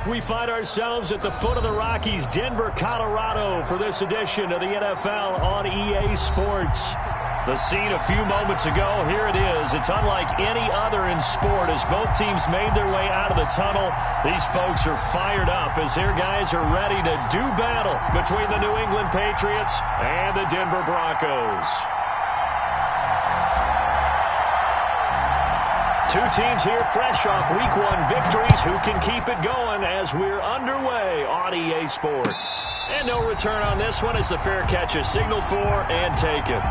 We find ourselves at the foot of the Rockies, Denver, Colorado, for this edition of the NFL on EA Sports. The scene a few moments ago, here it is. It's unlike any other in sport as both teams made their way out of the tunnel. These folks are fired up as their guys are ready to do battle between the New England Patriots and the Denver Broncos. Two teams here fresh off Week 1 victories. Who can keep it going as we're underway on EA Sports? And no return on this one as the fair catch is signaled for and taken.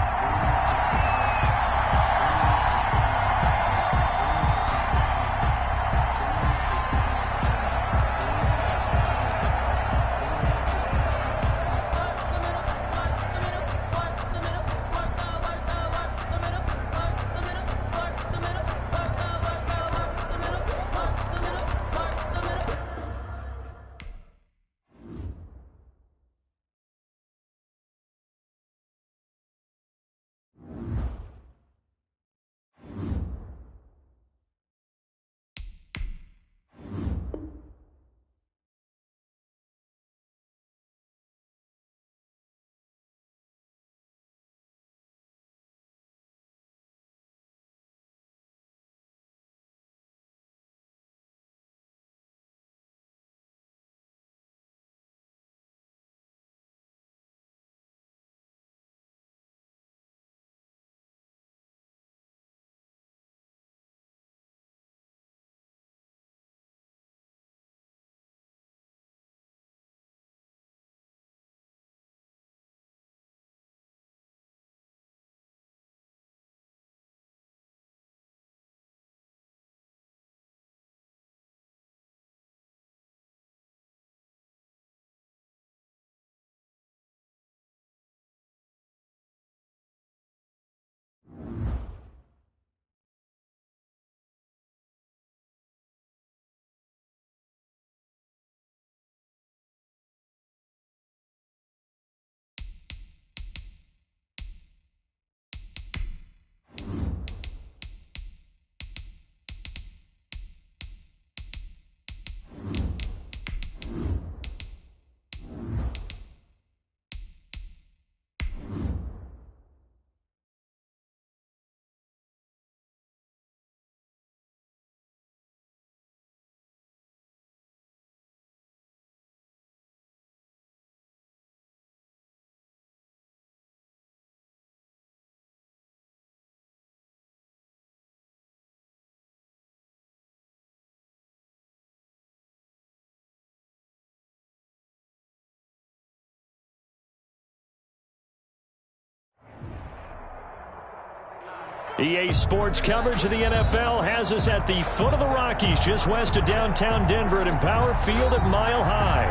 EA Sports coverage of the NFL has us at the foot of the Rockies, just west of downtown Denver at Empower Field at Mile High.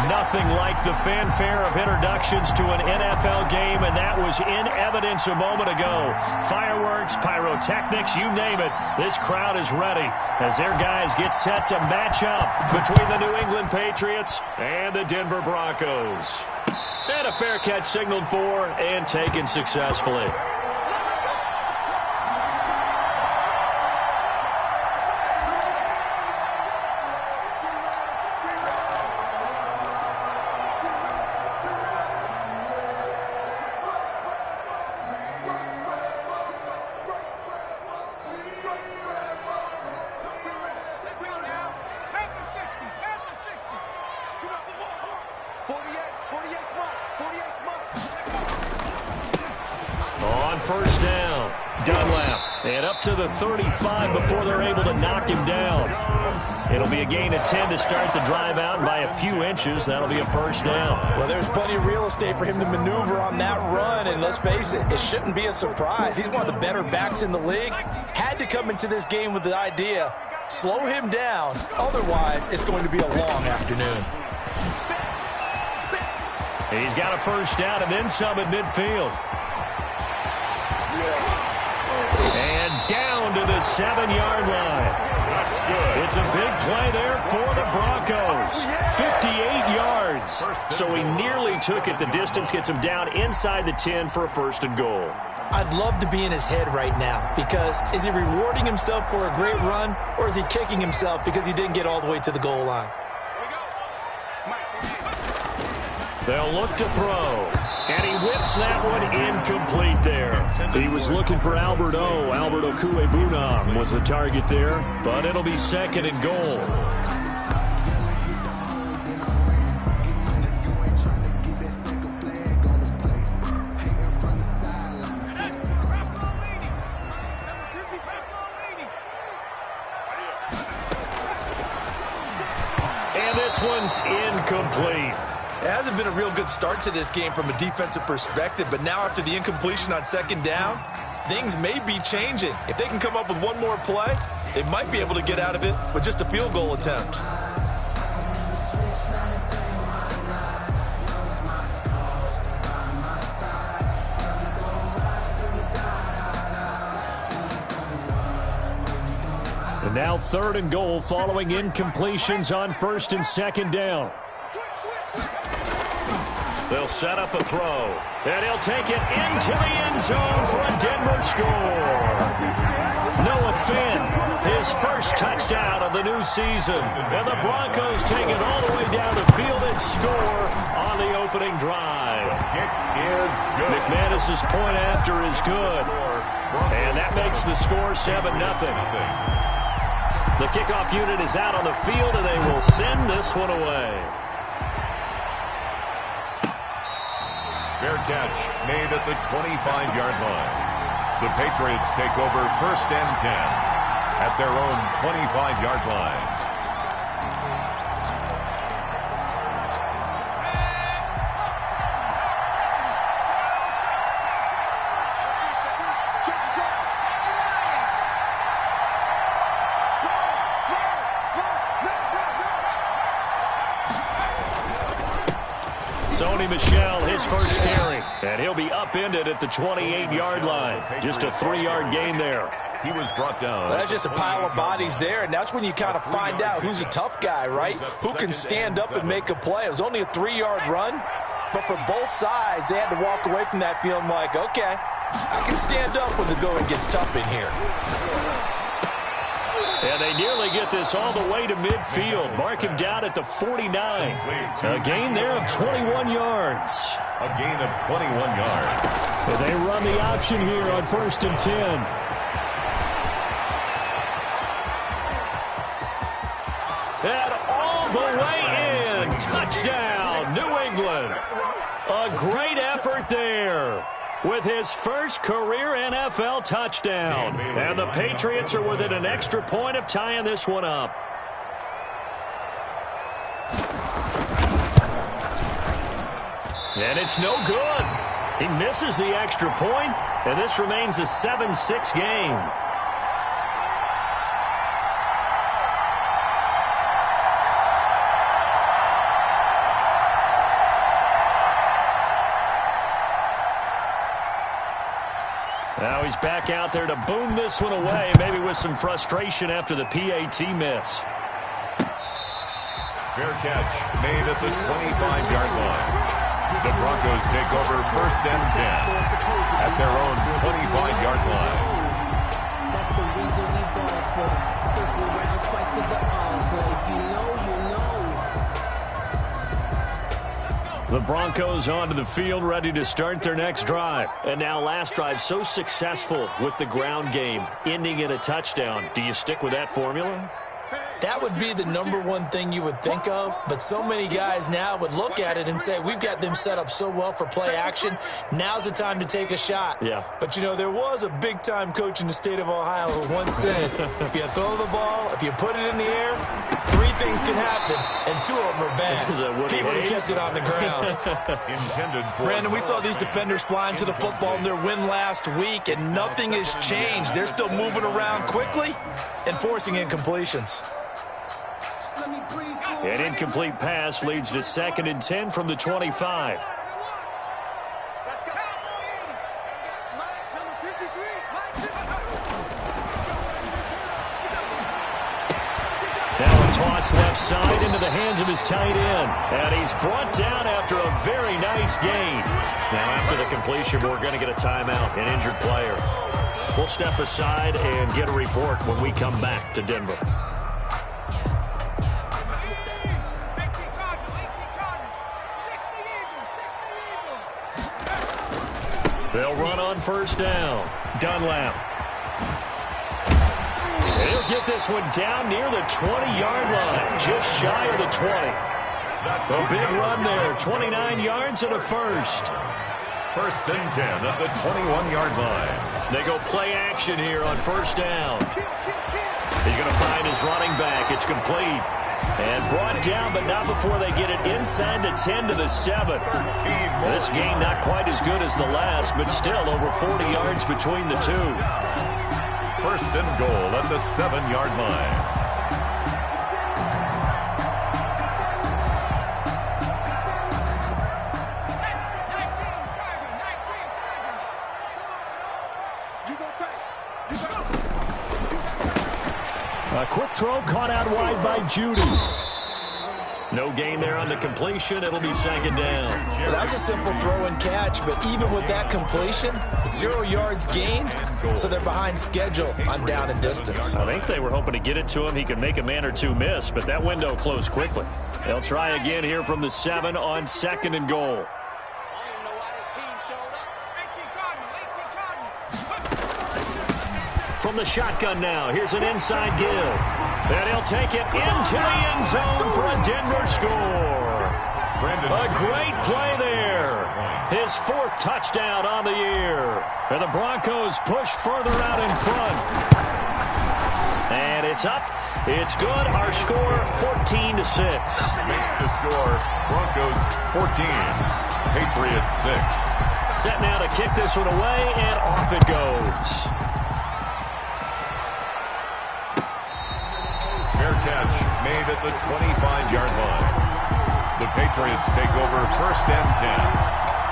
Nothing like the fanfare of introductions to an NFL game, and that was in evidence a moment ago. Fireworks, pyrotechnics, you name it. This crowd is ready as their guys get set to match up between the New England Patriots and the Denver Broncos. And a fair catch signaled for and taken successfully. First down, Dunlap, and up to the 35 before they're able to knock him down. It'll be a gain of 10 to start the drive out, and by a few inches, that'll be a first down. Well, there's plenty of real estate for him to maneuver on that run, and let's face it, it shouldn't be a surprise. He's one of the better backs in the league. Had to come into this game with the idea, slow him down, otherwise it's going to be a long afternoon. He's got a first down and then some at midfield. And down to the 7-yard line. That's good. It's a big play there for the Broncos. 58 yards. So he nearly took it the distance, gets him down inside the 10 for a first and goal. I'd love to be in his head right now because is he rewarding himself for a great run or is he kicking himself because he didn't get all the way to the goal line? They'll look to throw. And he whips that one incomplete there. He was looking for Albert O. Albert Okuebunam was the target there, but it'll be second and goal. And this one's incomplete. It hasn't been a real good start to this game from a defensive perspective, but now after the incompletion on second down, things may be changing. If they can come up with one more play, they might be able to get out of it with just a field goal attempt. And now third and goal following incompletions on first and second down. They'll set up a throw, and he'll take it into the end zone for a Denver score. Noah Finn, his first touchdown of the new season. And the Broncos take it all the way down the field and score on the opening drive. Kick is good. McManus's point after is good. And that makes the score 7-0. The kickoff unit is out on the field, and they will send this one away. Fair catch made at the 25-yard line. The Patriots take over first and 10 at their own 25-yard line. Sony Michel, his first carry, and he'll be upended at the 28-yard line. Just a 3-yard gain there. He was brought down. Well, that's just a pile of bodies there, and that's when you kind of find out who's a tough guy, right? Who can stand up and make a play. It was only a 3-yard run, but for both sides, they had to walk away from that feeling like, okay, I can stand up when the going gets tough in here. And they nearly get this all the way to midfield. Mark him down at the 49. A gain there of 21 yards. A gain of 21 yards. And they run the option here on first and 10. And all the way in. Touchdown, New England. A great effort there with his first career NFL touchdown. And the Patriots are within an extra point of tying this one up. And it's no good. He misses the extra point, and this remains a 7-6 game. Now he's back out there to boom this one away, maybe with some frustration after the PAT miss. Fair catch made at the 25-yard line. The Broncos take over first and 10 at their own 25-yard line. That's the reason we ball for. Circle round twice for the encore. If you know, you know. The Broncos onto the field, ready to start their next drive. And now last drive so successful with the ground game, ending in a touchdown. Do you stick with that formula? That would be the number one thing you would think of, but so many guys now would look at it and say, we've got them set up so well for play action, now's the time to take a shot. Yeah. But, you know, there was a big-time coach in the state of Ohio who once said, if you throw the ball, if you put it in the air, 3 things can happen, and 2 of them are bad. He would have kept it on the ground. Intended for Brandon, we saw these defenders flying to the football in their win last week, and nothing has changed. They're still moving around quickly and forcing incompletions. An incomplete pass leads to second and 10 from the 25. Now a toss left side into the hands of his tight end. And he's brought down after a very nice gain. Now after the completion, we're going to get a timeout, an injured player. We'll step aside and get a report when we come back to Denver. They'll run on first down. Dunlap. He'll get this one down near the 20-yard line, just shy of the 20. A big run there, 29 yards and a first. First and 10 at the 21-yard line. They go play action here on first down. He's going to find his running back. It's complete. And brought down, but not before they get it inside the 10 to the 7. This game not quite as good as the last, but still over 40 yards between the two. First and goal at the 7-yard line. A quick throw caught out wide by Judy. No gain there on the completion. It'll be second down. Well, that was a simple throw and catch, but even with that completion, 0 yards gained, so they're behind schedule on down and distance. I think they were hoping to get it to him. He could make a man or two miss, but that window closed quickly. They'll try again here from the 7 on second and goal. From the shotgun now, here's an inside give. And he'll take it into the end zone for a Denver score. A great play there. His 4th touchdown on the year. And the Broncos push further out in front. And it's up. It's good. Our score, 14-6. Makes the score, Broncos 14, Patriots 6. Set now to kick this one away, and off it goes. Fair catch made at the 25-yard line. The Patriots take over first and 10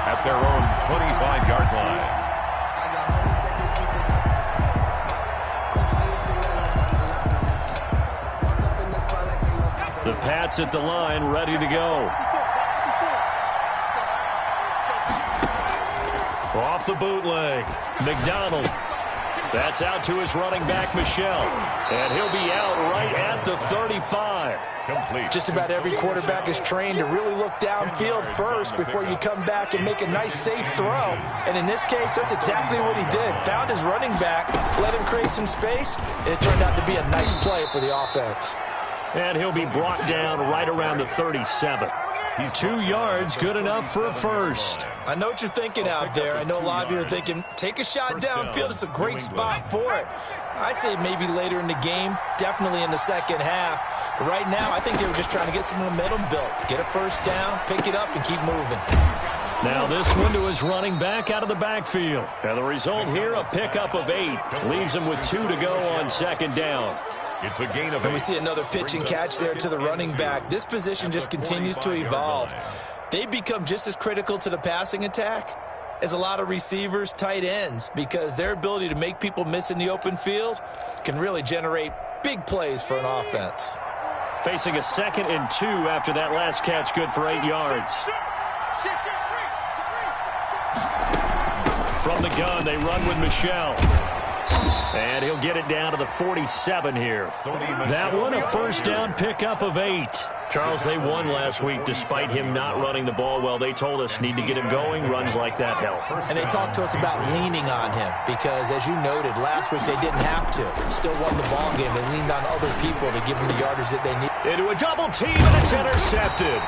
at their own 25-yard line. The Pats at the line, ready to go. Off the bootleg, McDonald. That's out to his running back, Michelle. And he'll be out right at the 35. Complete. Just about every quarterback is trained to really look downfield first before you come back and make a nice, safe throw. And in this case, that's exactly what he did. Found his running back, let him create some space, and it turned out to be a nice play for the offense. And he'll be brought down right around the 37. 2 yards, good enough for a first. I know what you're thinking out there. I know a lot of you are thinking, take a shot downfield. It's a great spot for it. I'd say maybe later in the game, definitely in the second half. But right now, I think they were just trying to get some momentum built. Get a first down, pick it up, and keep moving. Now this one to his running back out of the backfield. And the result here, a pickup of 8. Leaves him with 2 to go on second down. It's a gain of 8. And we see another pitch and catch there to the running back. This position just continues to evolve. They become just as critical to the passing attack as a lot of receivers, tight ends, because their ability to make people miss in the open field can really generate big plays for an offense. Facing a 2nd and 2 after that last catch, good for 8 yards. From the gun, they run with Michelle. And he'll get it down to the 47 here. That one, a first down pickup of 8. Charles, they won last week despite him not running the ball well. They told us need to get him going. Runs like that help. And they talked to us about leaning on him because, as you noted, last week they didn't have to. Still won the ball game. They leaned on other people to give them the yardage that they need. Into a double team, and it's intercepted.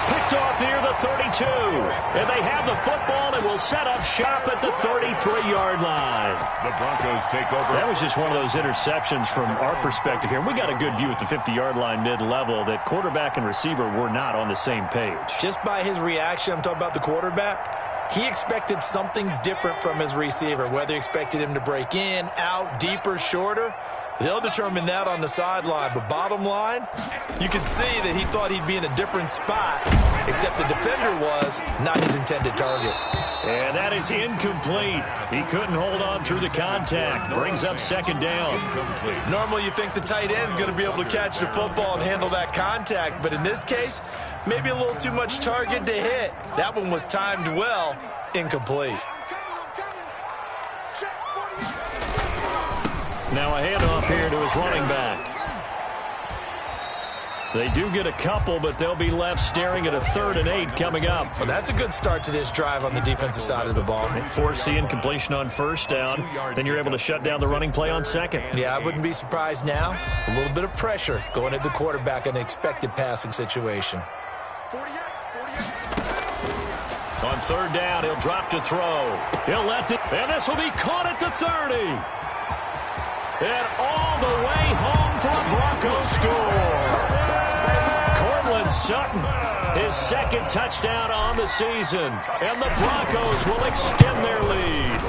Picked off near the 32. And they have the football and will set up shop at the 33-yard line. The Broncos take over. That was just one of those interceptions from our perspective here. We got a good view at the 50-yard line mid-level that quarterback and receiver were not on the same page. Just by his reaction, I'm talking about the quarterback, he expected something different from his receiver, whether he expected him to break in, out, deeper, shorter. They'll determine that on the sideline. But bottom line, you can see that he thought he'd be in a different spot, except the defender was not his intended target. And that is incomplete. He couldn't hold on through the contact. Brings up second down. Normally you think the tight end's going to be able to catch the football and handle that contact. But in this case, maybe a little too much target to hit. That one was timed well. Incomplete. Now a handoff here to his running back. They do get a couple, but they'll be left staring at a 3rd and 8 coming up. Well, that's a good start to this drive on the defensive side of the ball. Force the incompletion on 1st down. Then you're able to shut down the running play on 2nd. Yeah, I wouldn't be surprised now. A little bit of pressure going at the quarterback in an expected passing situation. On 3rd down, he'll drop to throw. He'll let it, and this will be caught at the 30. And all the way home for a Broncos score. Sutton, his 2nd touchdown on the season, and the Broncos will extend their lead.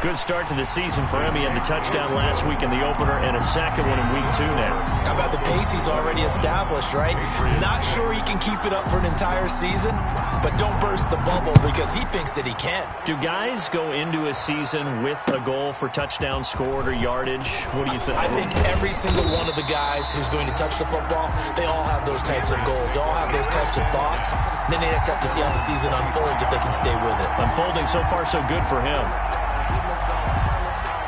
Good start to the season for him. He had the touchdown last week in the opener and a 2nd one in week 2 now. How about the pace he's already established, right? Not sure he can keep it up for an entire season, but don't burst the bubble because he thinks that he can. Do guys go into a season with a goal for touchdown scored or yardage? What do you think? I think every single one of the guys who's going to touch the football, they all have those types of goals. They all have those types of thoughts. And then they just have to see how the season unfolds if they can stay with it. Unfolding so far so good for him.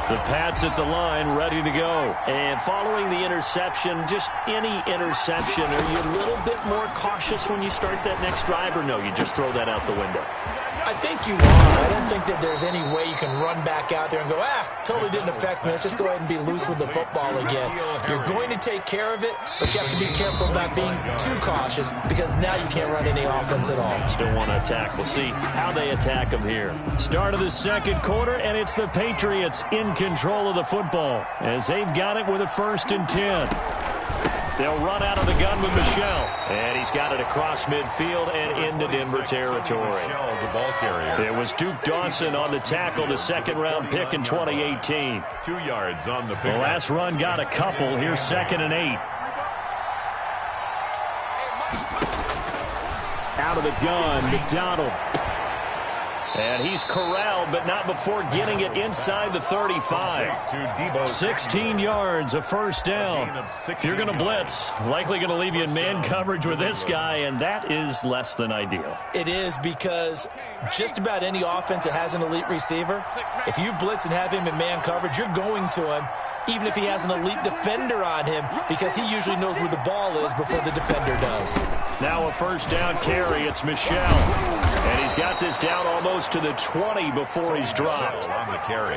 The Pats at the line, ready to go. And following the interception, just any interception, are you a little bit more cautious when you start that next drive, or no, you just throw that out the window? I think you are. I don't think that there's any way you can run back out there and go, totally didn't affect me. Let's just go ahead and be loose with the football again. You're going to take care of it, but you have to be careful about being too cautious because now you can't run any offense at all. Still want to attack. We'll see how they attack them here. Start of the 2nd quarter, and it's the Patriots in control of the football as they've got it with a 1st and 10. They'll run out of the gun with Michel. And he's got it across midfield and into Denver territory. Michel, the ball carrier. It was Duke Dawson on the tackle, the 2nd-round pick in 2018. 2 yards on the pick. The last run got a couple. Here's 2nd and 8. Out of the gun, McDonald. And he's corralled, but not before getting it inside the 35. 16 yards, a 1st down. If you're going to blitz, likely going to leave you in man coverage with this guy, and that is less than ideal. It is because just about any offense that has an elite receiver, if you blitz and have him in man coverage, you're going to him, even if he has an elite defender on him, because he usually knows where the ball is before the defender does. Now a 1st down carry. It's Michel. And he's got this down almost to the 20 before he's dropped.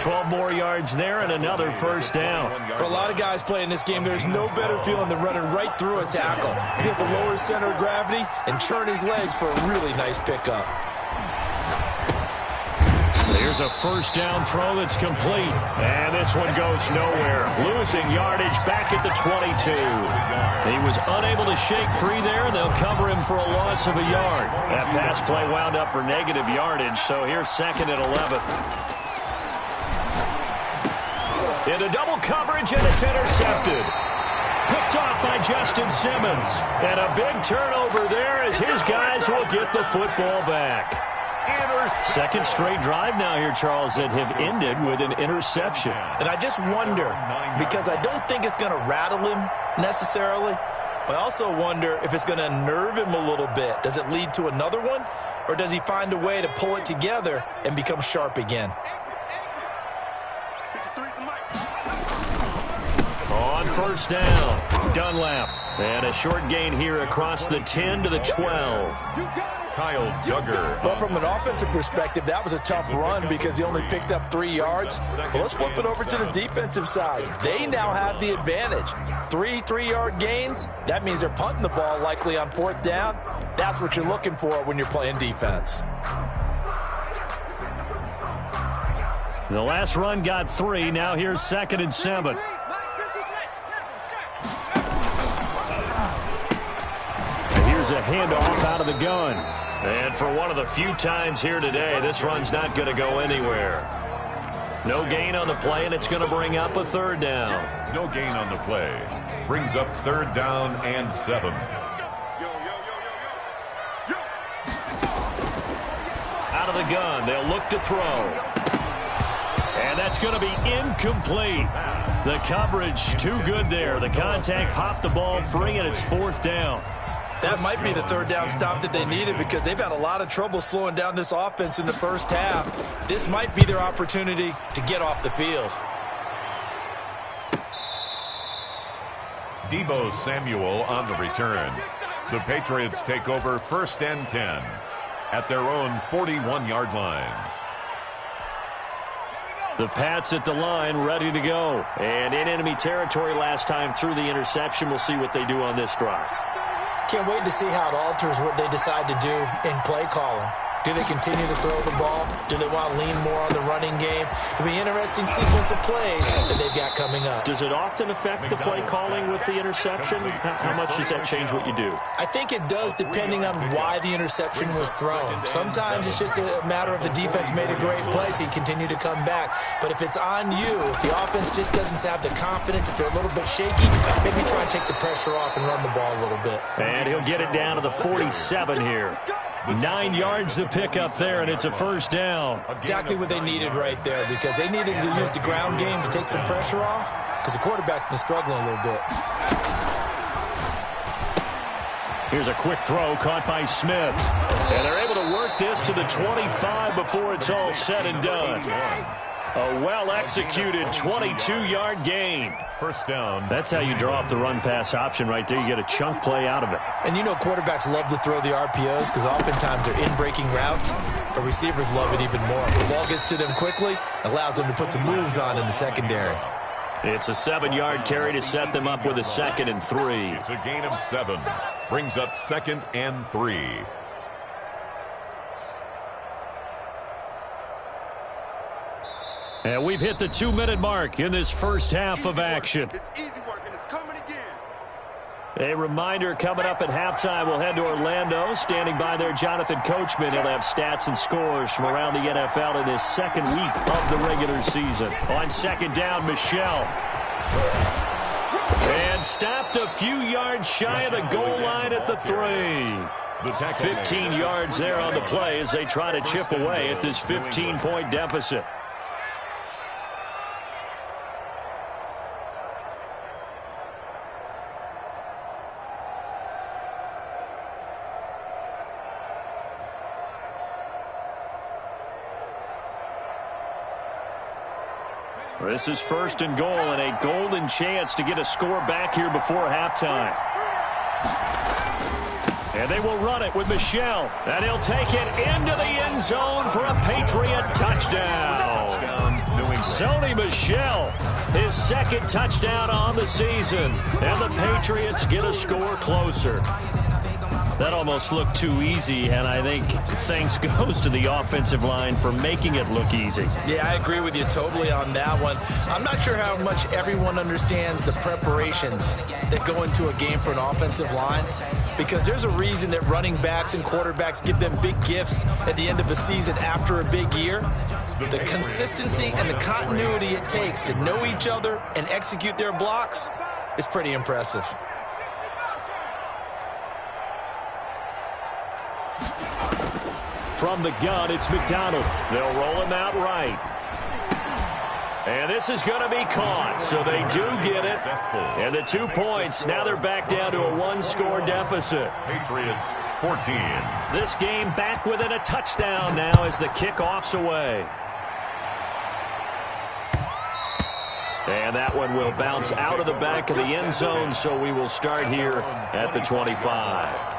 12 more yards there and another 1st down. For a lot of guys playing this game, there's no better feeling than running right through a tackle. He's able to lower his center of gravity and churn his legs for a really nice pickup. Here's a 1st down throw that's complete. And this one goes nowhere. Losing yardage back at the 22. He was unable to shake free there, and they'll cover him for a loss of a yard. That pass play wound up for negative yardage, so here's 2nd and 11. Into double coverage, and it's intercepted. Picked off by Justin Simmons. And a big turnover there as his guys will get the football back. 2nd straight drive now here, Charles, that have ended with an interception. And I just wonder, because I don't think it's going to rattle him necessarily, but I also wonder if it's going to nerve him a little bit. Does it lead to another one, or does he find a way to pull it together and become sharp again? On 1st down, Dunlap. And a short gain here across the 10 to the 12. Kyle Duggar. Well, from an offensive perspective, that was a tough run because he only picked up 3 yards. But let's flip it over to the defensive side. They now have the advantage. 3 3-yard gains. That means they're punting the ball likely on 4th down. That's what you're looking for when you're playing defense. The last run got 3. Now here's 2nd and 7. Here's a handoff out of the gun. And for one of the few times here today, this run's not going to go anywhere. No gain on the play, and it's going to bring up a 3rd down. No gain on the play. Brings up 3rd down and 7. Out of the gun, they'll look to throw. And that's going to be incomplete. The coverage too good there. The contact popped the ball free, and it's 4th down. That might be the 3rd down stop that they needed because they've had a lot of trouble slowing down this offense in the first half. This might be their opportunity to get off the field. Deebo Samuel on the return. The Patriots take over 1st and 10 at their own 41-yard line. The Pats at the line, ready to go. And in enemy territory last time through the interception. We'll see what they do on this drive. Can't wait to see how it alters what they decide to do in play calling. Do they continue to throw the ball? Do they want to lean more on the running game? It'll be an interesting sequence of plays that they've got coming up. Does it often affect the play calling with the interception? How much does that change what you do? I think it does depending on why the interception was thrown. Sometimes it's just a matter of the defense made a great play, so you continue to come back. But if it's on you, if the offense just doesn't have the confidence, if they're a little bit shaky, maybe try and take the pressure off and run the ball a little bit. And he'll get it down to the 47 here. 9 yards to pick up there, and it's a 1st down. Exactly what they needed right there, because they needed to use the ground game to take some pressure off, because the quarterback's been struggling a little bit. Here's a quick throw caught by Smith. And they're able to work this to the 25 before it's all said and done. A well-executed 22-yard gain. 1st down. That's how you draw up the run-pass option right there. You get a chunk play out of it. And you know quarterbacks love to throw the RPOs because oftentimes they're in-breaking routes, but receivers love it even more. The ball gets to them quickly, allows them to put some moves on in the secondary. It's a 7-yard carry to set them up with a 2nd and 3. It's a gain of 7. Brings up 2nd and 3. And we've hit the 2-minute mark in this first half of action. It's easy work and it's coming again. A reminder, coming up at halftime, we'll head to Orlando. Standing by there, Jonathan Coachman. He'll have stats and scores from around the NFL in his 2nd week of the regular season. On 2nd down, Michel. And stopped a few yards shy of the goal line at the 3. 15 yards there on the play as they try to chip away at this 15-point deficit. This is 1st and goal and a golden chance to get a score back here before halftime. And they will run it with Michel. And he'll take it into the end zone for a Patriot touchdown. Sony Michel, his 2nd touchdown on the season. And the Patriots get a score closer. That almost looked too easy, and I think thanks goes to the offensive line for making it look easy. Yeah, I agree with you totally on that one. I'm not sure how much everyone understands the preparations that go into a game for an offensive line, because there's a reason that running backs and quarterbacks give them big gifts at the end of the season after a big year. The consistency and the continuity it takes to know each other and execute their blocks is pretty impressive. From the gun, it's McDonald. They'll roll him out right. And this is going to be caught, so they do get it. And the 2 points, now they're back down to a 1-score deficit. Patriots 14. This game back within a touchdown now as the kickoff's away. And that one will bounce out of the back of the end zone, so we will start here at the 25.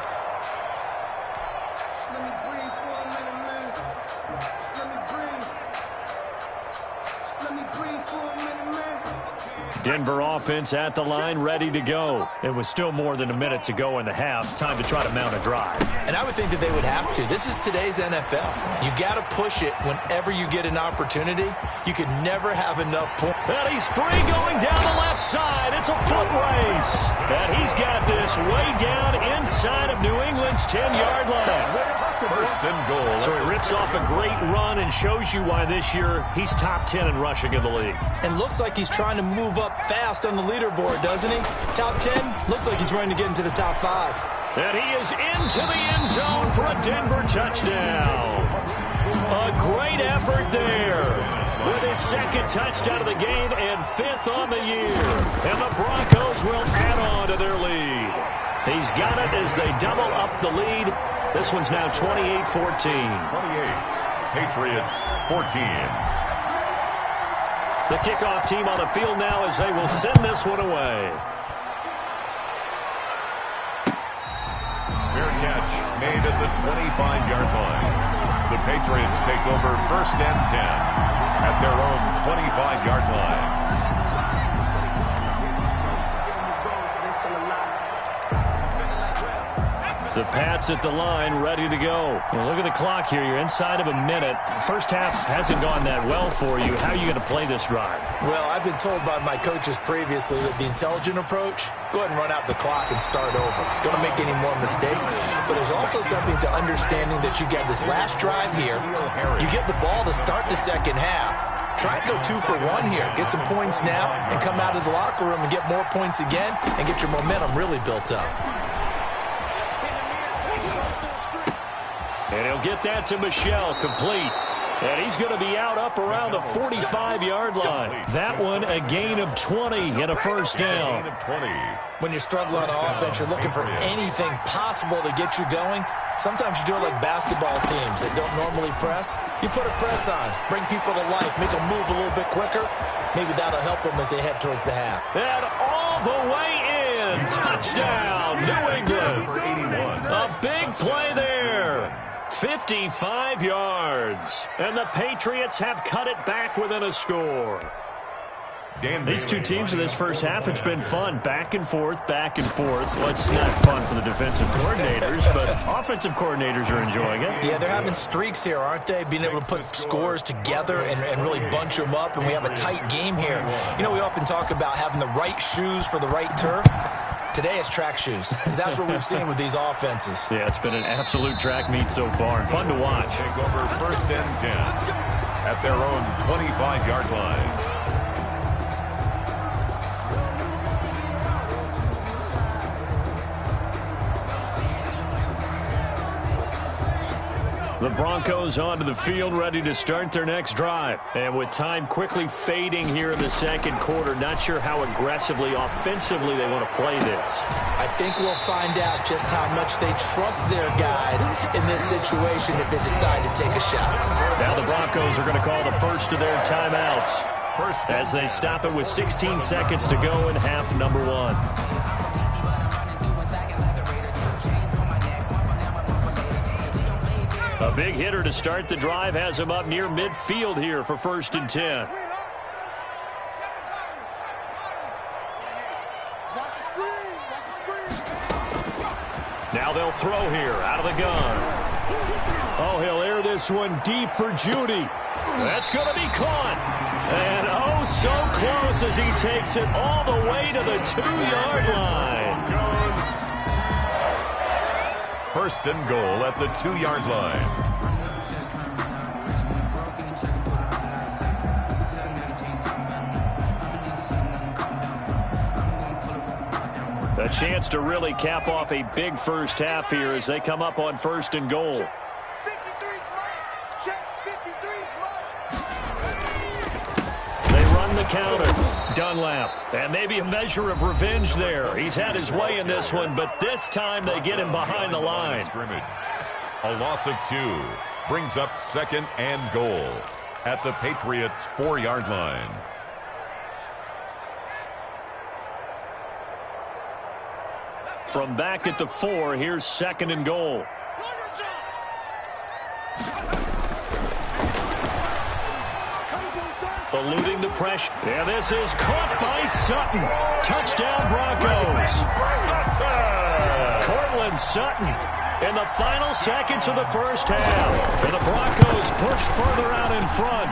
Denver offense at the line, ready to go. It was still more than a minute to go in the half. Time to try to mount a drive. And I would think that they would have to. This is today's NFL. You got to push it whenever you get an opportunity. You could never have enough points. And he's free going down the left side. It's a foot race. And he's got this way down inside of New England's 10-yard line. 1st and goal. So he rips off a great run and shows you why this year he's top 10 in rushing in the league. And looks like he's trying to move up fast on the leaderboard, doesn't he? Top 10, looks like he's running to get into the top 5. And he is into the end zone for a Denver touchdown. A great effort there with his 2nd touchdown of the game and 5th on the year. And the Broncos will add on to their lead. He's got it as they double up the lead. This one's now 28-14. 28. Patriots 14. The kickoff team on the field now as they will send this one away. made at the 25-yard line. The Patriots take over 1st and 10 at their own 25-yard line. The Pats at the line, ready to go. Well, look at the clock here. You're inside of a minute. First half hasn't gone that well for you. How are you going to play this drive? Well, I've been told by my coaches previously that the intelligent approach, go ahead and run out the clock and start over. Don't make any more mistakes. But there's also something to understanding that you get this last drive here. You get the ball to start the second half. Try and go 2 for 1 here. Get some points now and come out of the locker room and get more points again and get your momentum really built up. And he'll get that to Michel, complete. And he's going to be out up around the 45-yard line. That one a gain of 20 and a first down. When you're struggling on offense, you're looking for anything possible to get you going. Sometimes you do it like basketball teams that don't normally press. You put a press on, bring people to life, make them move a little bit quicker. Maybe that'll help them as they head towards the half. And all the way in. Touchdown, New England. A big play there. 55 yards. And the Patriots have cut it back within a score. These two teams in this first half, it's been fun. Back and forth, back and forth. Well, it's not fun for the defensive coordinators, but offensive coordinators are enjoying it. Yeah, they're having streaks here, aren't they? Being able to put scores together and really bunch them up, and we have a tight game here. You know, we often talk about having the right shoes for the right turf. Today it's track shoes. That's what we've seen with these offenses. Yeah, it's been an absolute track meet so far and fun to watch. Take over 1st and 10 at their own 25-yard line. The Broncos onto the field, ready to start their next drive. And with time quickly fading here in the second quarter, not sure how aggressively, offensively they want to play this. I think we'll find out just how much they trust their guys in this situation if they decide to take a shot. Now the Broncos are going to call the first of their timeouts as they stop it with 16 seconds to go in half number 1. A big hitter to start the drive has him up near midfield here for 1st and 10. Now they'll throw here out of the gun. Oh, he'll air this one deep for Judy. That's going to be caught. And oh, so close as he takes it all the way to the 2-yard line. 1st and goal at the 2-yard line. A chance to really cap off a big first half here as they come up on 1st and goal. They run the counter. Dunlap. And maybe a measure of revenge there. He's had his way in this one, but this time they get him behind the line. A loss of 2 brings up 2nd and goal at the Patriots' 4-yard line. From back at the 4, here's 2nd and goal. Eluding the pressure. Yeah, this is caught by Sutton. Touchdown, Broncos. Cortland Sutton in the final seconds of the first half. And the Broncos push further out in front.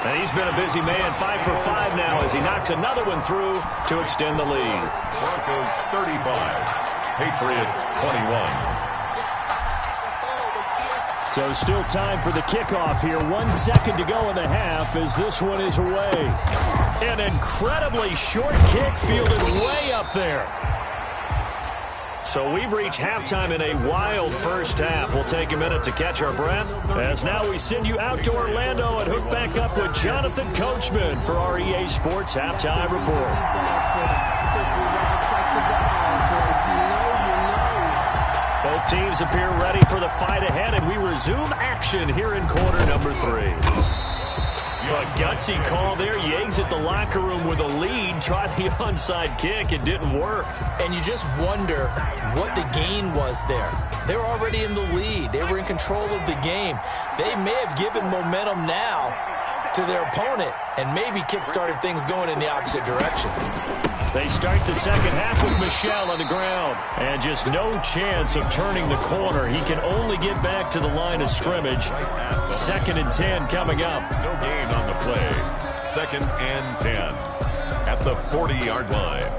And he's been a busy man, 5 for 5 now as he knocks another one through to extend the lead. Broncos 35, Patriots 21. So still time for the kickoff here. 1 second to go in the half as this one is away. An incredibly short kick fielded way up there. So we've reached halftime in a wild first half. We'll take a minute to catch our breath as now we send you out to Orlando and hook back up with Jonathan Coachman for our EA Sports Halftime Report. Both teams appear ready for the fight ahead, and we resume action here in quarter number 3. A gutsy call there. You exit the locker room with a lead. Try the onside kick. It didn't work. And you just wonder what the gain was there. They were already in the lead. They were in control of the game. They may have given momentum now to their opponent and maybe kick-started things going in the opposite direction. They start the second half with Michel on the ground. And just no chance of turning the corner. He can only get back to the line of scrimmage. 2nd and 10 coming up. No gain on the play. 2nd and 10 at the 40-yard line.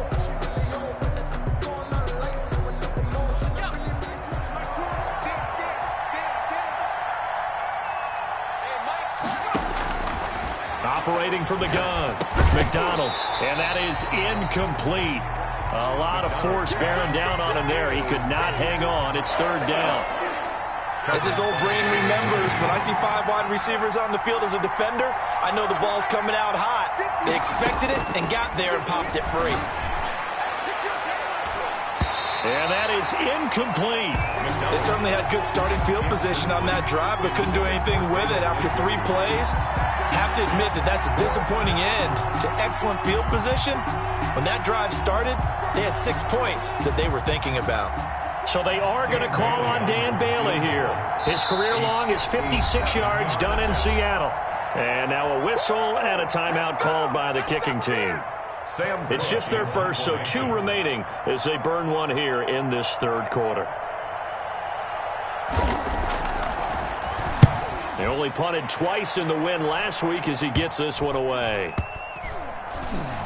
Operating from the gun, McDonald, and that is incomplete. A lot of force bearing down on him there. He could not hang on. It's 3rd down. As his old brain remembers, when I see 5 wide receivers on the field as a defender, I know the ball's coming out hot. They expected it and got there and popped it free. And that is incomplete. They certainly had good starting field position on that drive, but couldn't do anything with it after 3 plays. Have to admit that that's a disappointing end to excellent field position. When that drive started, they had 6 points that they were thinking about. So they are going to call on Dan Bailey here. His career long is 56 yards done in Seattle. And now a whistle and a timeout called by the kicking team. It's just their first, so 2 remaining as they burn 1 here in this 3rd quarter. They only punted twice in the win last week as he gets this one away.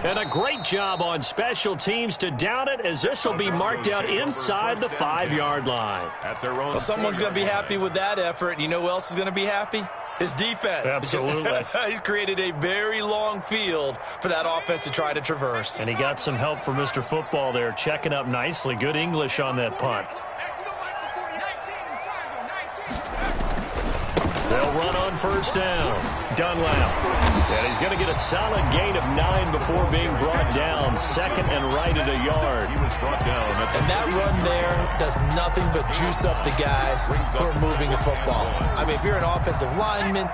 And a great job on special teams to down it, as this will be marked out inside the 5-yard line. Well, someone's going to be happy with that effort. And you know who else is going to be happy? His defense. Absolutely. He's created a very long field for that offense to try to traverse. And he got some help from Mr. Football there, checking up nicely. Good English on that punt. They'll run on 1st down. Dunlap. And he's going to get a solid gain of 9 before being brought down. 2nd and right at a yard. He was brought down. And that run there does nothing but juice up the guys who are moving the football. I mean, if you're an offensive lineman,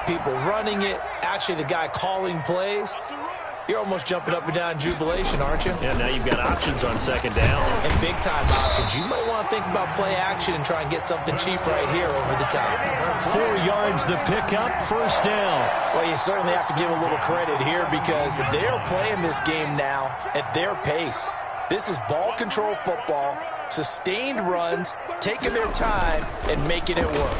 people running it, actually the guy calling plays, you're almost jumping up and down in jubilation, aren't you? Yeah, now you've got options on 2nd down. And big-time options. You might want to think about play action and try and get something cheap right here over the top. 4 yards the pickup, 1st down. Well, you certainly have to give a little credit here because they're playing this game now at their pace. This is ball control football, sustained runs, taking their time, and making it work.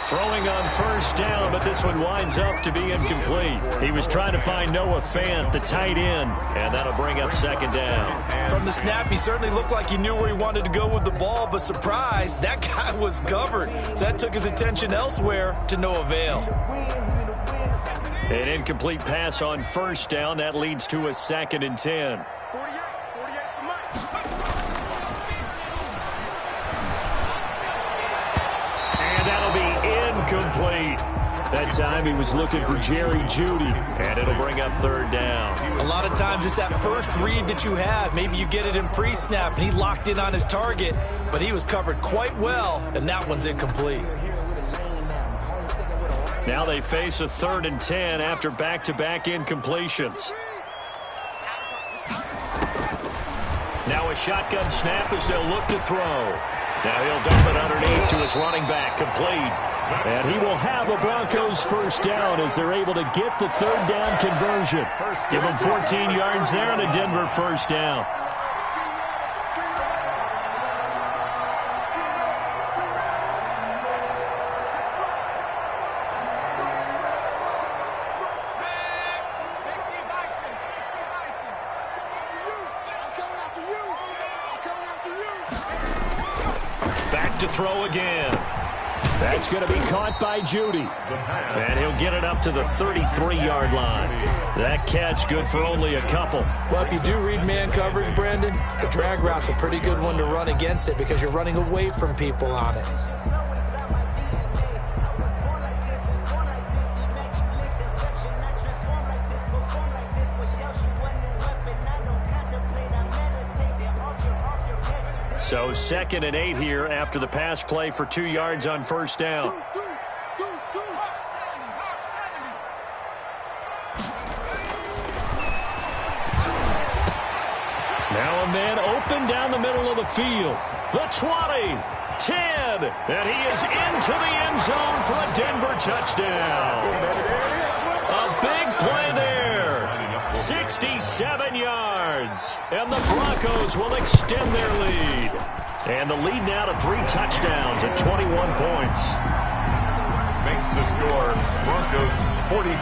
Throwing on 1st down, but this one winds up to be incomplete. He was trying to find Noah Fant, the tight end, and that'll bring up 2nd down. From the snap, he certainly looked like he knew where he wanted to go with the ball, but surprise, that guy was covered. So that took his attention elsewhere to no avail. An incomplete pass on 1st down. That leads to a 2nd and 10. 48 for Mike. Incomplete. That time he was looking for Jerry Jeudy, and it'll bring up 3rd down. A lot of times it's that first read that you have. Maybe you get it in pre-snap, and he locked in on his target, but he was covered quite well, and that one's incomplete. Now they face a 3rd and 10 after back-to-back incompletions. Now a shotgun snap as they'll look to throw. Now he'll dump it underneath to his running back, complete. And he will have a Broncos 1st down as they're able to get the 3rd down conversion. Give him 14 yards there and a Denver 1st down. Back to throw again. That's going to be caught by Jeudy. And he'll get it up to the 33-yard line. That catch good for only a couple. Well, if you do read man coverage, Brandon, the drag route's a pretty good one to run against it because you're running away from people on it. So 2nd and 8 here after the pass play for 2 yards on 1st down. Now a man open down the middle of the field. The 20, 10, and he is into the end zone for a Denver touchdown. A big play there. 67 yards. And the Broncos will extend their lead. And the lead now to 3 touchdowns at 21 points. Makes the score Broncos 42.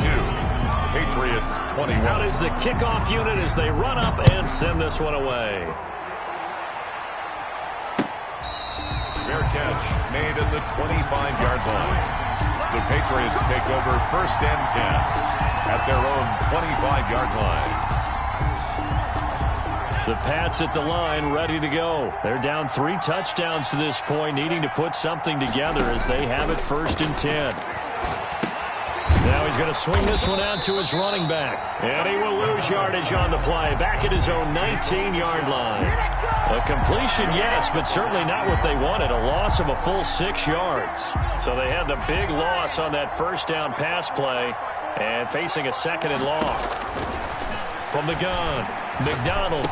Patriots 21. Out is the kickoff unit as they run up and send this one away. Fair catch made at the 25-yard line. The Patriots take over 1st and 10 at their own 25-yard line. The Pats at the line ready to go. They're down 3 touchdowns to this point, needing to put something together as they have it 1st and 10. Now he's going to swing this one out to his running back. And he will lose yardage on the play. Back at his own 19-yard line. A completion, yes, but certainly not what they wanted. A loss of a full 6 yards. So they had the big loss on that 1st down pass play. And facing a 2nd and long. From the gun, McDonald.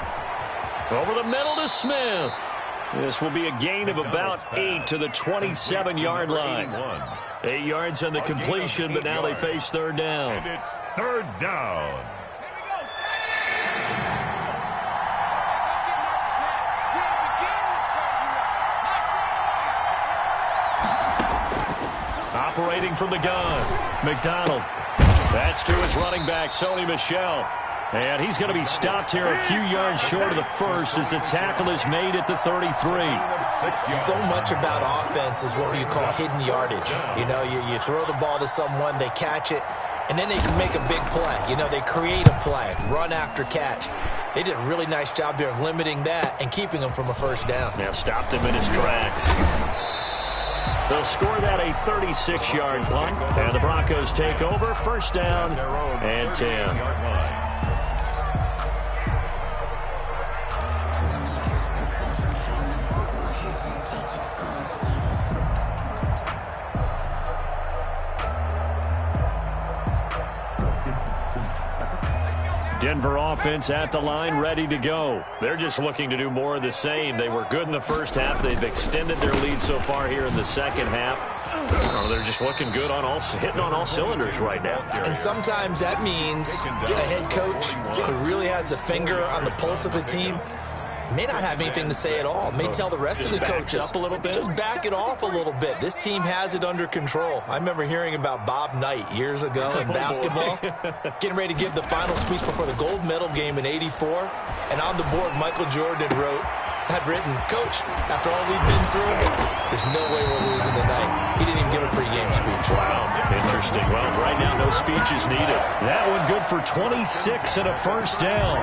Over the middle to Smith. This will be a gain of about 8 to the 27-yard line. 8 yards on the completion, but now they face 3rd down. And it's 3rd down. Operating from the gun, McDonald. That's to his running back, Sony Michel. And he's going to be stopped here a few yards short of the first as the tackle is made at the 33. So much about offense is what you call hidden yardage. You know, you throw the ball to someone, they catch it, and then they can make a big play. You know, they create a play, run after catch. They did a really nice job there of limiting that and keeping him from a 1st down. Now stopped him in his tracks. They'll score that a 36-yard punt, and the Broncos take over 1st down and 10. Denver offense at the line, ready to go. They're just looking to do more of the same. They were good in the 1st half. They've extended their lead so far here in the 2nd half. They're just looking good on hitting on all cylinders right now. And sometimes that means a head coach who really has a finger on the pulse of the team may not have anything to say at all. May tell the rest of the coaches, up a little bit. Just back it off a little bit. This team has it under control. I remember hearing about Bob Knight years ago in basketball, getting ready to give the final speech before the gold medal game in '84. And on the board, Michael Jordan had written, "Coach, after all we've been through, there's no way we're losing tonight." He didn't even give a pregame speech. Wow, interesting. Well, right now, no speech is needed. That one good for 26 and a 1st down.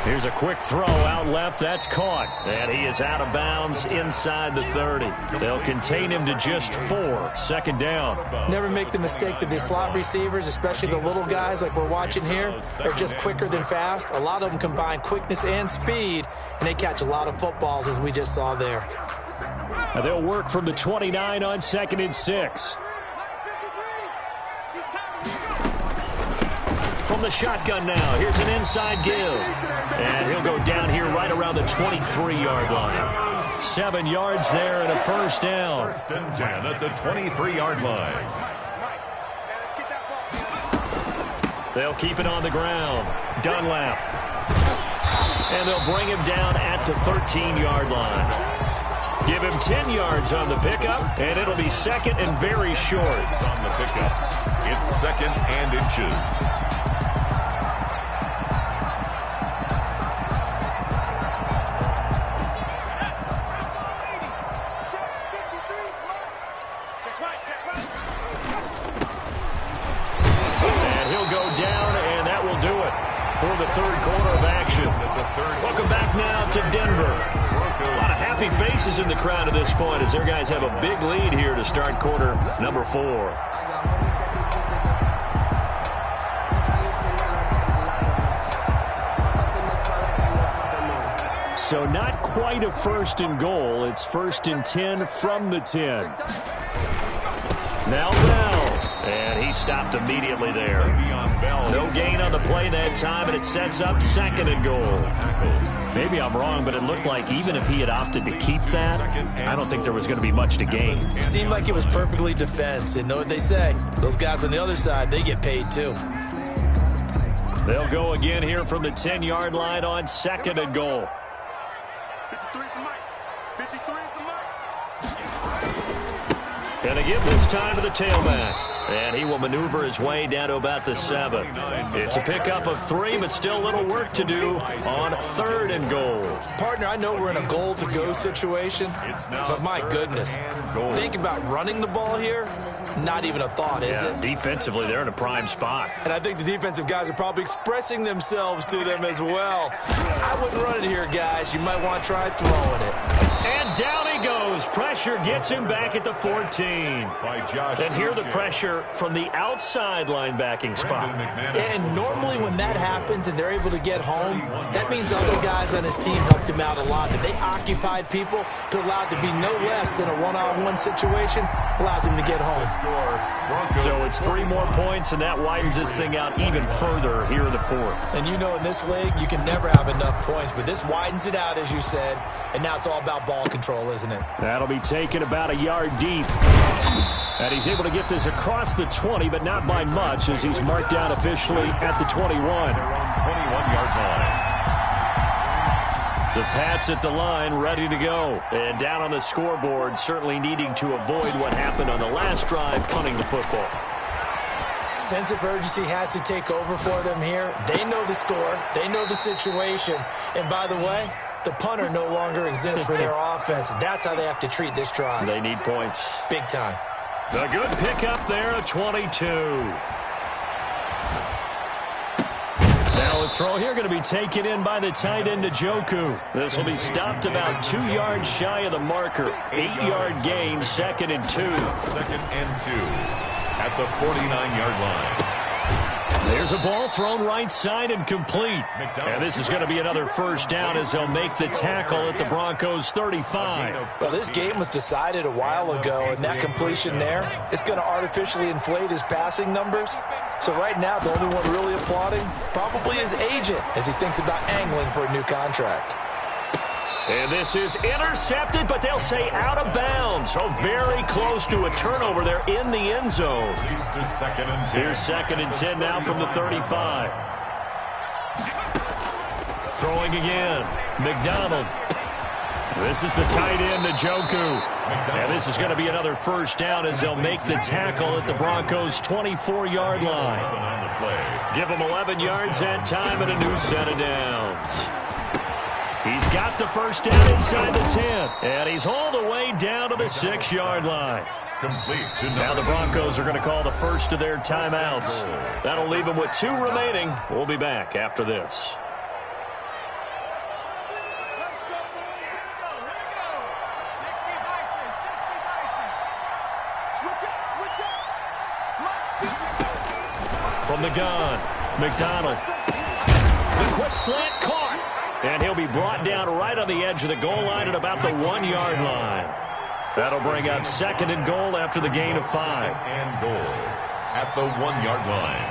Here's a quick throw out left. That's caught. And he is out of bounds inside the 30. They'll contain him to just 4. 2nd down. Never make the mistake that the slot receivers, especially the little guys like we're watching here, are just quicker than fast. A lot of them combine quickness and speed, and they catch a lot of footballs, as we just saw there. Now they'll work from the 29 on 2nd and 6. From the shotgun now. Here's an inside give. And he'll go down here right around the 23-yard line. 7 yards there and a 1st down. 1st and 10 at the 23-yard line. They'll keep it on the ground. Dunlap. And they'll bring him down at the 13-yard line. Give him 10 yards on the pickup, and it'll be 2nd and very short. On the pickup, it's 2nd and inches. For the 3rd quarter of action. Welcome back now to Denver. A lot of happy faces in the crowd at this point as their guys have a big lead here to start quarter number 4. So not quite a 1st and goal. It's 1st and 10 from the 10. Now Bell. And he stopped immediately there. No gain on the play that time, and it sets up 2nd and goal. Maybe I'm wrong, but it looked like even if he had opted to keep that, I don't think there was going to be much to gain. It seemed like it was perfectly defense. And know what they say? Those guys on the other side, they get paid too. They'll go again here from the 10-yard line on 2nd and goal. 53 at the mic. 53 at the mic. And they give this time to the tailback. And he will maneuver his way down to about the 7. It's a pickup of 3, but still a little work to do on 3rd and goal. Partner, I know we're in a goal-to-go situation, but my goodness, think about running the ball here. Not even a thought, is it? Defensively, they're in a prime spot. And I think the defensive guys are probably expressing themselves to them as well. I wouldn't run it here, guys. You might want to try throwing it. And down he goes. Pressure gets him back at the 14. And here the pressure from the outside linebacking spot. And normally when that happens and they're able to get home, that means other guys on his team helped him out a lot. That they occupied people to allow it to be no less than a one-on-one situation, allows him to get home. So it's 3 more points, and that widens this thing out even further here in the 4th. And you know in this league, you can never have enough points, but this widens it out, as you said, and now it's all about ball control, isn't it? That'll be taken about a yard deep. And he's able to get this across the 20, but not by much, as he's marked down officially at the 21. 21-yard line. The Pats at the line, ready to go. And down on the scoreboard, certainly needing to avoid what happened on the last drive, punting the football. Sense of urgency has to take over for them here. They know the score. They know the situation. And by the way, the punter no longer exists for their offense. That's how they have to treat this drive. They need points. Big time. The good pickup there, a 22. Now a throw here going to be taken in by the tight end, Njoku. This will be stopped about 2 yards shy of the marker. 8-yard gain, 2nd and 2. 2nd and 2 at the 49-yard line. There's a ball thrown right side and complete. And this is going to be another 1st down as they'll make the tackle at the Broncos 35. Well, this game was decided a while ago, and that completion there is going to artificially inflate his passing numbers. So right now, the only one really applauding probably his agent as he thinks about angling for a new contract. And this is intercepted, but they'll say out of bounds. So very close to a turnover there in the end zone. Here's 2nd and 10 now from the 35. Throwing again. McDonald. This is the tight end, Njoku. And this is going to be another 1st down as they'll make the tackle at the Broncos' 24-yard line. Give them 11 yards that time and a new set of downs. He's got the 1st down inside the 10. And he's all the way down to the 6-yard line. Now the Broncos are going to call the first of their timeouts. That'll leave them with 2 remaining. We'll be back after this. From the gun, McDonald. The quick slant caught. And he'll be brought down right on the edge of the goal line at about the 1-yard line. That'll bring up 2nd and goal after the gain of 5. 2nd and goal at the 1-yard line.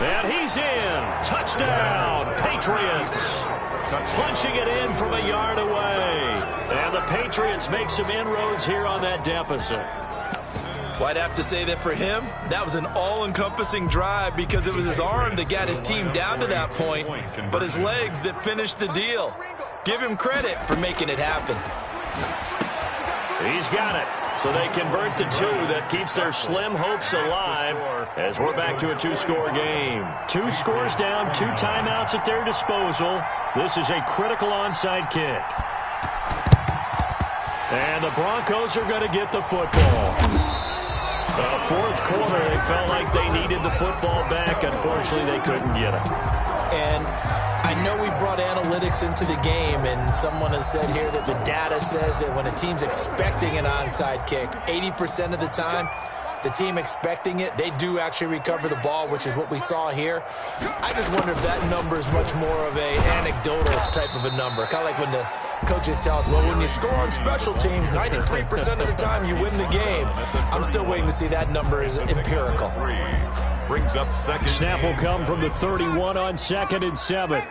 And he's in. Touchdown, Patriots. Punching it in from a yard away. And the Patriots make some inroads here on that deficit. Well, I'd have to say that for him, that was an all-encompassing drive because it was his arm that got his team down to that point, but his legs that finished the deal. Give him credit for making it happen. He's got it. So they convert the 2 that keeps their slim hopes alive as we're back to a 2-score game. 2 scores down, 2 timeouts at their disposal. This is a critical onside kick. And the Broncos are going to get the football. The 4th quarter, they felt like they needed the football back. Unfortunately, they couldn't get it. And I know we brought analytics into the game, and someone has said here that the data says that when a team's expecting an onside kick, 80% of the time, the team expecting it, they do actually recover the ball, which is what we saw here. I just wonder if that number is much more of a anecdotal type of a number. Kind of like when the coaches tell us, well, when you score on special teams, 93% of the time you win the game. I'm still waiting to see that number is empirical. Brings up second. Snap will come from the 31 on 2nd and 7.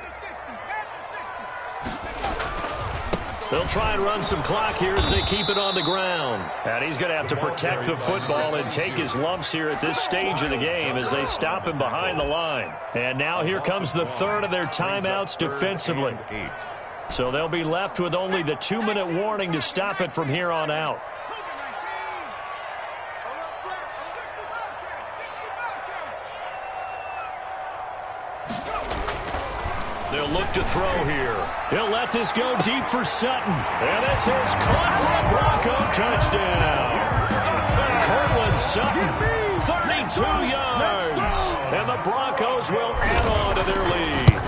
They'll try and run some clock here as they keep it on the ground. And he's going to have to protect the football and take his lumps here at this stage of the game as they stop him behind the line. And now here comes the third of their timeouts defensively. So they'll be left with only the 2-minute warning to stop it from here on out. They'll look to throw here. He'll let this go deep for Sutton. And this is caught for a Bronco touchdown. Cortland Sutton, 32 yards. And the Broncos will add on to their lead.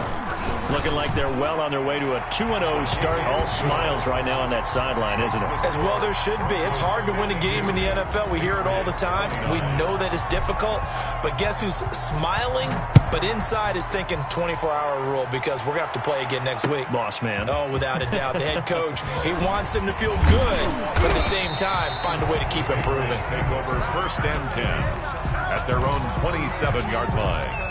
Looking like they're well on their way to a 2-0 start. All smiles right now on that sideline, isn't it? As well there should be. It's hard to win a game in the NFL. We hear it all the time. We know that it's difficult. But guess who's smiling? But inside is thinking 24-hour rule because we're going to have to play again next week. Boss man. Oh, without a doubt. The head coach, he wants them to feel good. But at the same time, find a way to keep improving. Take over 1st and 10 at their own 27-yard line.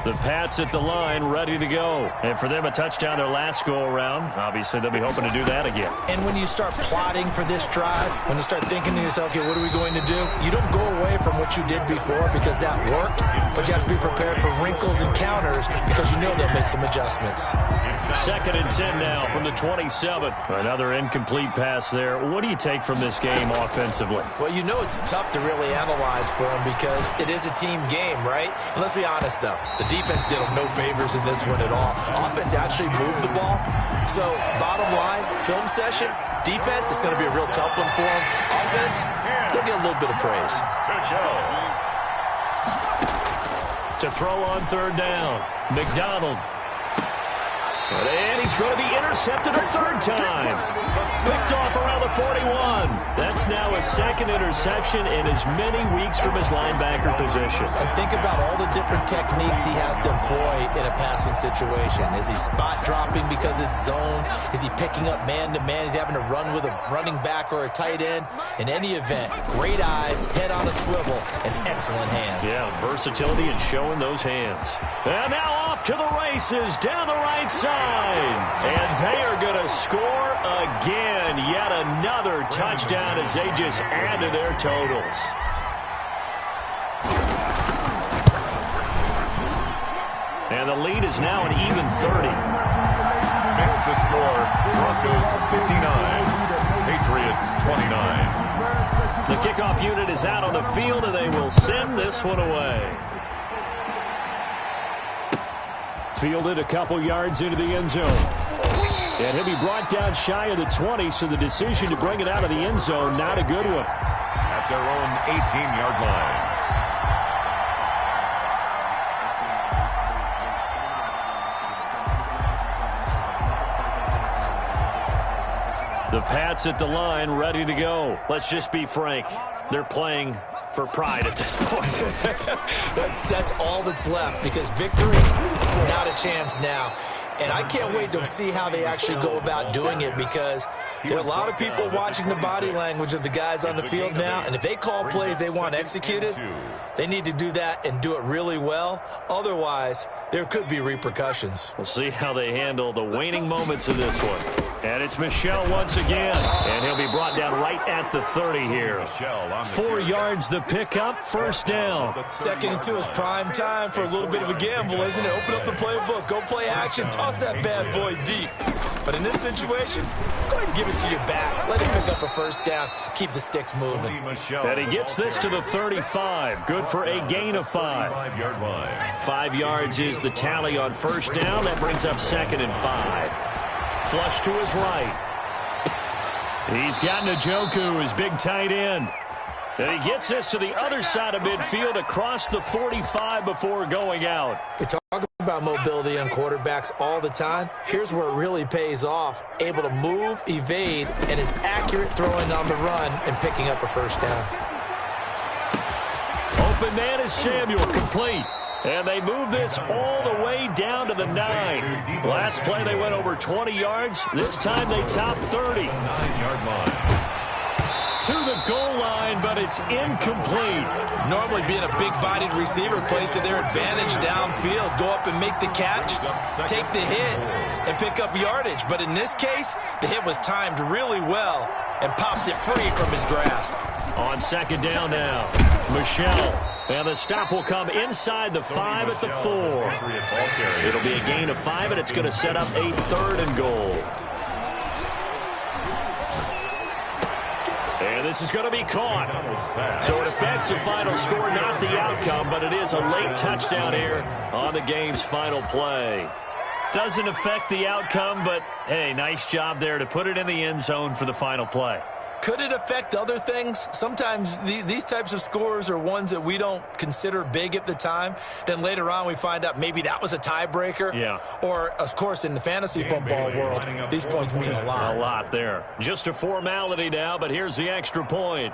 The Pats at the line, ready to go. And for them, a touchdown their last go-around. Obviously, they'll be hoping to do that again. And when you start plotting for this drive, when you start thinking to yourself, okay, what are we going to do? You don't go away from what you did before because that worked, but you have to be prepared for wrinkles and counters because you know they'll make some adjustments. 2nd and 10 now from the 27. Another incomplete pass there. What do you take from this game offensively? Well, you know it's tough to really analyze for them because it is a team game, right? And let's be honest, though. The defense did them no favors in this one at all. Offense actually moved the ball. So, bottom line, film session, defense is going to be a real tough one for them. Offense, they'll get a little bit of praise. To throw on 3rd down, McDonald. And he's going to be intercepted a 3rd time. Picked off around the 41. That's now a 2nd interception in as many weeks from his linebacker position. And think about all the different techniques he has to employ in a passing situation. Is he spot dropping because it's zone? Is he picking up man-to-man? Is he having to run with a running back or a tight end? In any event, great eyes, head on a swivel, and excellent hands. Yeah, versatility and showing those hands. And now off to the races down the right side. And they are going to score again. Yet another touchdown as they just add to their totals. And the lead is now an even 30. Makes the score Broncos 59, Patriots 29. The kickoff unit is out on the field and they will send this one away. Fielded a couple yards into the end zone. And he'll be brought down shy of the 20, so the decision to bring it out of the end zone, not a good one. At their own 18-yard line. The Pats at the line, ready to go. Let's just be frank. They're playing for pride at this point. That's all that's left because victory, not a chance now. And I can't wait to see how they actually go about doing it because there are a lot of people watching the body language of the guys on the field now. And if they call plays they want executed, they need to do that and do it really well. Otherwise, there could be repercussions. We'll see how they handle the waning moments of this one. And it's Michel once again. And he'll be brought down right at the 30 here. 4 yards the pickup, 1st down. 2nd and 2 is prime time for a little bit of a gamble, isn't it? Open up the playbook, go play action, toss that bad boy deep. But in this situation, go ahead and give it to your back. Let him pick up a 1st down. Keep the sticks moving. And he gets this to the 35. Good for a gain of 5. 5 yards is the tally on 1st down. That brings up 2nd and 5. Flush to his right. He's got Njoku, his big tight end. And he gets this to the other side of midfield across the 45 before going out. Talk about about mobility on quarterbacks all the time. Here's where it really pays off. Able to move, evade, and is accurate throwing on the run and picking up a first down. Open man is Samuel, complete. And they move this all the way down to the 9. Last play they went over 20 yards. This time they top 30. 9-yard line. To the goal line, but it's incomplete. Normally being a big-bodied receiver plays to their advantage downfield. Go up and make the catch, take the hit, and pick up yardage. But in this case, the hit was timed really well and popped it free from his grasp. On second down now, Michelle. And the stop will come inside the 5 at the 4. It'll be a gain of 5, and it's going to set up a 3rd and goal. And this is going to be caught. So it affects the final score, not the outcome, but it is a late touchdown here on the game's final play. Doesn't affect the outcome, but, hey, nice job there to put it in the end zone for the final play. Could it affect other things? Sometimes these types of scores are ones that we don't consider big at the time. Then later on we find out maybe that was a tiebreaker. Yeah. Or, of course, in the fantasy football world, these points mean a lot. A lot there. Just a formality now, but here's the extra point.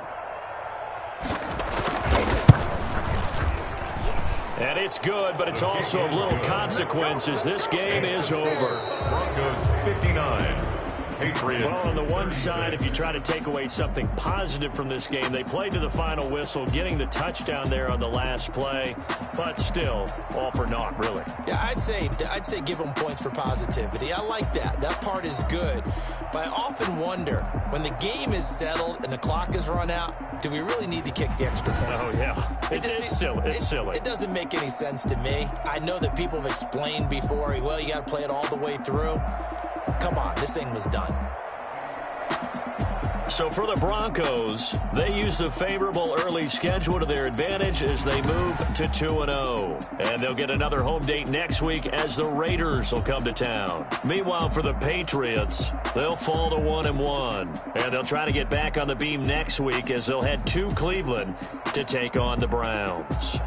And it's good, but it's also of little consequences. This game is over. Broncos 59. Patriots. Well, on the one side, if you try to take away something positive from this game, they played to the final whistle, getting the touchdown there on the last play, but still, all for naught, really. Yeah, I'd say give them points for positivity. I like that. That part is good. But I often wonder, when the game is settled and the clock is run out, do we really need to kick the extra point? Oh, yeah. It's silly. It's silly. It doesn't make any sense to me. I know that people have explained before, well, you got to play it all the way through. Come on, this thing was done. So for the Broncos, they use the favorable early schedule to their advantage as they move to 2-0. And they'll get another home date next week as the Raiders will come to town. Meanwhile, for the Patriots, they'll fall to 1-1. And they'll try to get back on the beam next week as they'll head to Cleveland to take on the Browns.